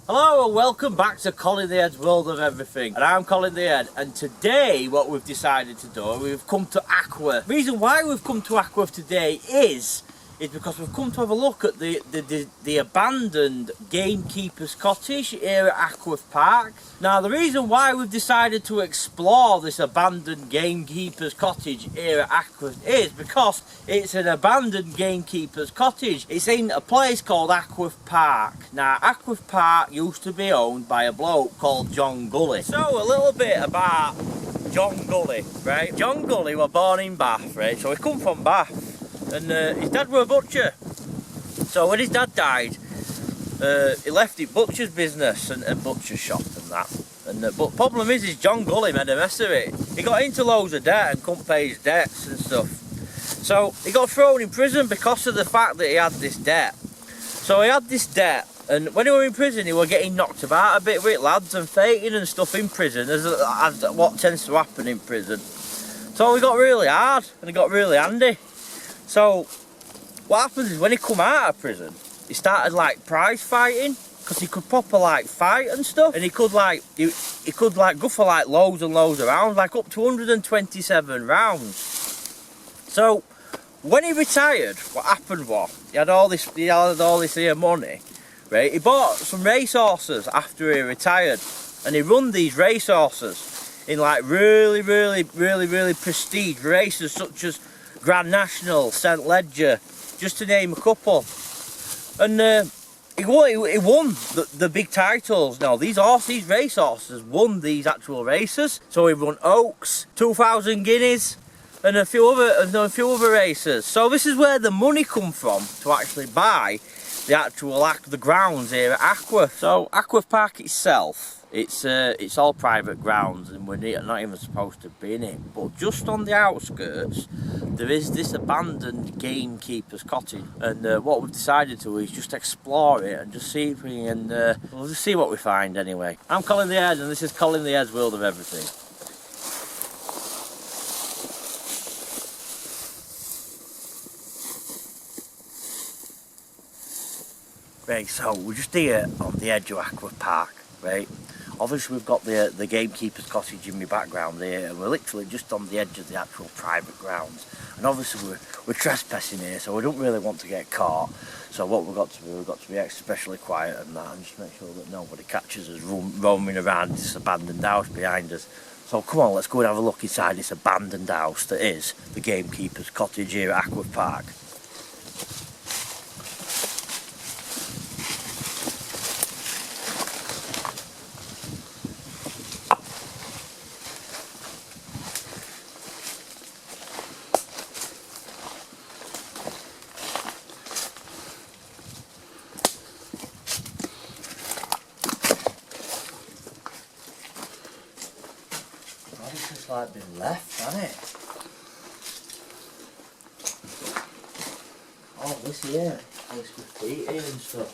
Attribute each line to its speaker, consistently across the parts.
Speaker 1: Hello and welcome back to Colin The Head's World of Everything, and I'm Colin The Head, and today what we've decided to do, we've come to Ackworth. The reason why we've come to Ackworth today is because we've come to have a look at the abandoned Gamekeepers Cottage here at Ackworth Park. Now the reason why we've decided to explore this abandoned Gamekeepers Cottage here at Ackworth is because it's an abandoned Gamekeepers Cottage. It's in a place called Ackworth Park. Now Ackworth Park used to be owned by a bloke called John Gully. So a little bit about John Gully, right? John Gully was born in Bath, right? So he come from Bath. And his dad were a butcher, so when his dad died, he left his butcher's business and butcher's shop and that. And but problem is John Gully made a mess of it. He got into loads of debt and couldn't pay his debts and stuff. So he got thrown in prison because of the fact that he had this debt. So he had this debt, and when he was in prison, he was getting knocked about a bit with lads and fainting and stuff in prison, as what tends to happen in prison. So he got really hard and he got really handy. So what happens is when he come out of prison, he started like prize fighting, because he could proper like fight and stuff, and he could like go for like loads and loads of rounds, like up to 127 rounds. So when he retired, what happened was he had all this here money, right? He bought some racehorses after he retired, and he run these racehorses in like really prestige races such as Grand National, St Ledger, just to name a couple. And he won the big titles. Now these racehorses won these actual races. So he won Oaks, 2,000 guineas, and a few other races. So this is where the money come from to actually buy the actual the grounds here at Ackworth. So Ackworth Park itself, it's all private grounds, and we're not even supposed to be in it. But just on the outskirts, there is this abandoned Gamekeepers Cottage, and what we've decided to is just explore it and just see if we can. We'll just see what we find anyway. I'm Colin The Head, and this is Colin The Head's World of Everything. Right, so we're just here on the edge of Ackworth Park, right? Obviously we've got the Gamekeepers Cottage in my background here, and we're literally just on the edge of the actual private grounds. And obviously we're trespassing here, so we don't really want to get caught. So what we've got to do, we've got to be especially quiet and that, and just make sure that nobody catches us roaming around this abandoned house behind us. So come on, let's go and have a look inside this abandoned house that is the Gamekeepers Cottage here at Ackworth Park. It's like been left, hasn't it? Oh, this here, all this graffiti and stuff.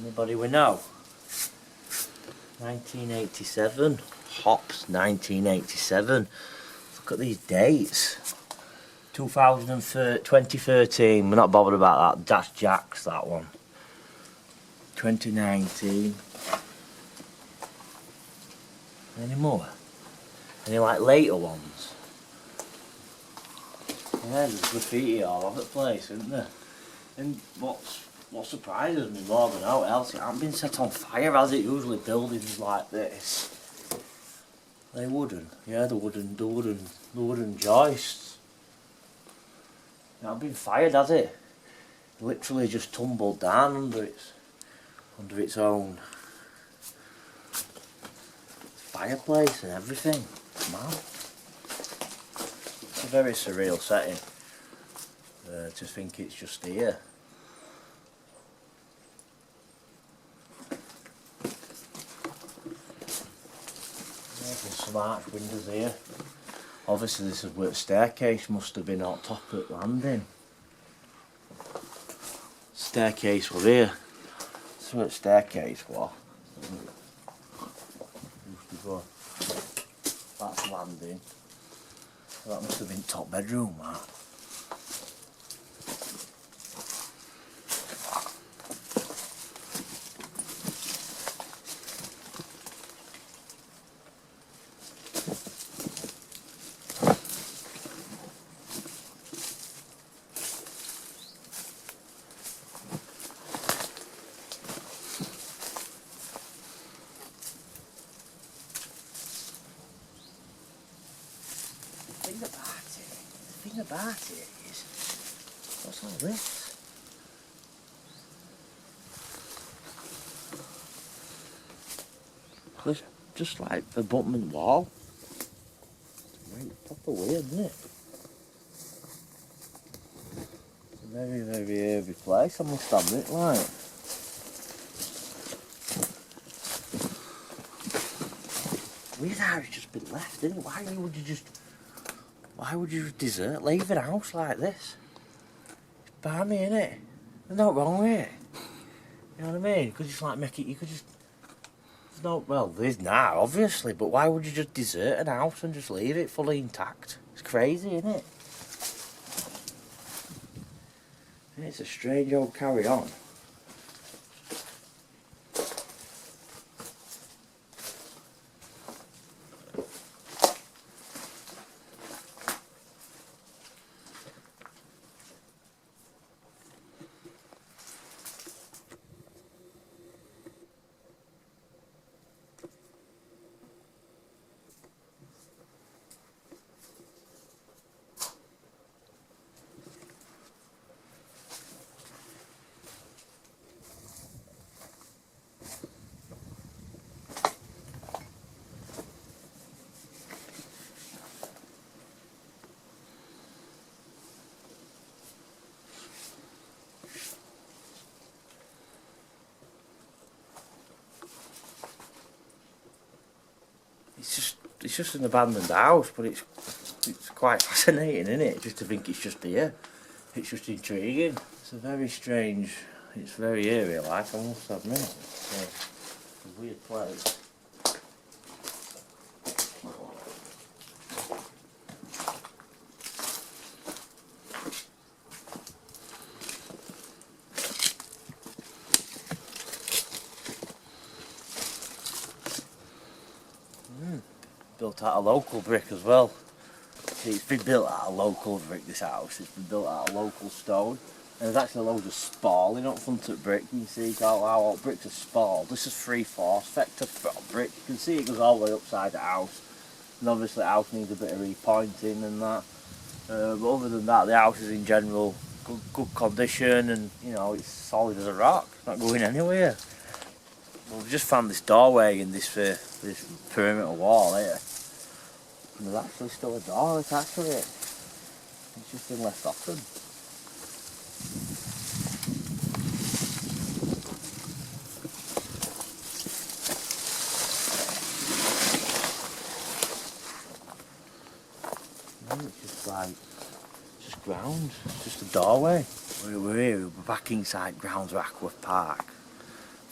Speaker 1: Anybody we know? 1987, hops, 1987. Look at these dates. 2013, we're not bothered about that. Dash Jacks, that one. 2019. Any more? Any like later ones? Yeah, there's graffiti all over the place, isn't there? And what surprises me more than all else, it hasn't been set on fire as it usually buildings like this. They wooden, yeah, the wooden joists. It hasn't been fired, has it? Literally just tumbled down under its own fireplace and everything. Man, it's a very surreal setting to think it's just here. There's some arch windows here. Obviously this is where the staircase must have been on top at landing. Staircase was here. That's where the staircase was. That's landing. That must have been top bedroom, that. about it is, what's all this? It's just like abutment wall. Right, proper weird, isn't it? It's a very, very heavy place, I must admit, like. Weird how it's just been left, isn't it? Why would you desert, leave a house like this? It's balmy, innit? There's no wrong with it. You know what I mean? You could just like make it, you could just... No, well, there is now, obviously, but why would you just desert an house and just leave it fully intact? It's crazy, isn't it? It's a strange old carry on. It's just an abandoned house, but it's quite fascinating, isn't it? Just to think it's just here. It's just intriguing. It's a very strange, it's very eerie like, I must admit. It's a weird place. Built out of local brick as well. See, it's been built out of local brick, this house. It's been built out of local stone. And there's actually loads of spalling up front of brick. You can see how all bricks are spalled. This is 3/4 vector brick. You can see it goes all the way upside the house. And obviously the house needs a bit of repointing and that. But other than that, the house is in general good condition, and you know, it's solid as a rock. It's not going anywhere. Well, we've just found this doorway in this perimeter wall here. And there's actually still a door attached to it. It's just been left open. It's just like, it's just grounds, it's just a doorway. We're here, we're back inside grounds of Ackworth Park.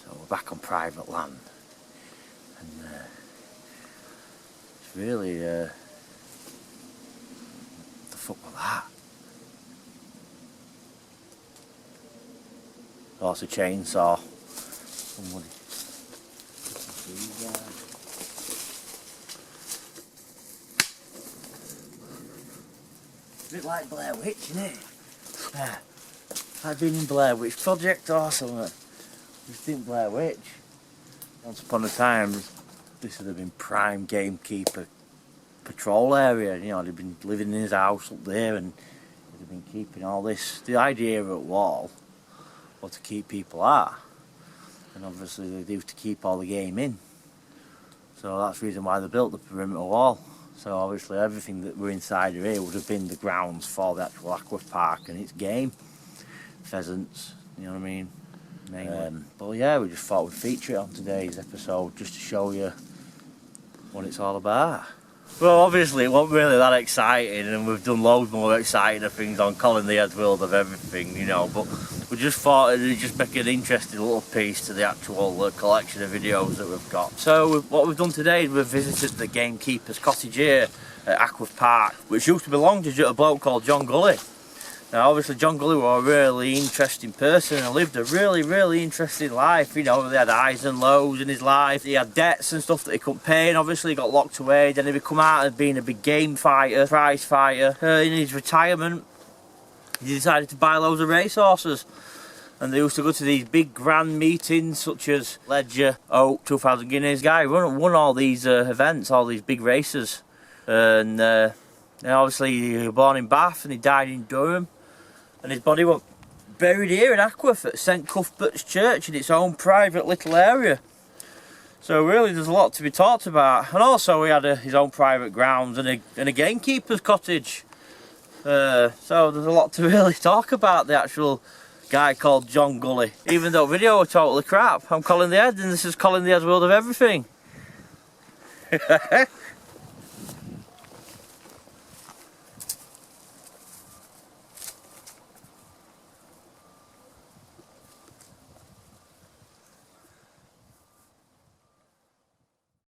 Speaker 1: So we're back on private land. And it's really, what the fuck was that? That's a chainsaw. Somebody. A bit like Blair Witch, isn't it? Yeah. Like being in Blair Witch Project or something. You think Blair Witch? Once upon a time, this would have been prime gamekeeper patrol area. You know, they'd been living in his house up there, and they'd have been keeping all this. The idea at wall was to keep people out, and obviously they do to keep all the game in. So that's the reason why they built the perimeter wall. So obviously everything that were inside of here would have been the grounds for the actual Ackworth Park and its game. Pheasants, you know what I mean? But yeah, we just thought we'd feature it on today's episode just to show you what it's all about. Well, obviously it wasn't really that exciting, and we've done loads more exciting things on Colin The Head's world of everything, you know, but we just thought it'd just make an interesting little piece to the actual collection of videos that we've got. So what we've done today is we've visited the Gamekeepers Cottage here at Ackworth Park, which used to belong to a bloke called John Gully. Now obviously John Gully was a really interesting person and lived a really interesting life. You know, he had highs and lows in his life. He had debts and stuff that he couldn't pay, and obviously he got locked away. Then he come out as being a big game fighter, prize fighter. In his retirement, he decided to buy loads of racehorses. And they used to go to these big grand meetings such as Ledger, Oak, 2000 Guineas. Guy won all these events, all these big races. And And obviously he was born in Bath and he died in Durham. And his body was buried here in Ackworth at St Cuthbert's Church in its own private little area. So really there's a lot to be talked about. And also he had his own private grounds and a gamekeeper's cottage. So there's a lot to really talk about the actual guy called John Gully. Even though video was totally crap. I'm Colin The Head and this is Colin The Head's World of Everything.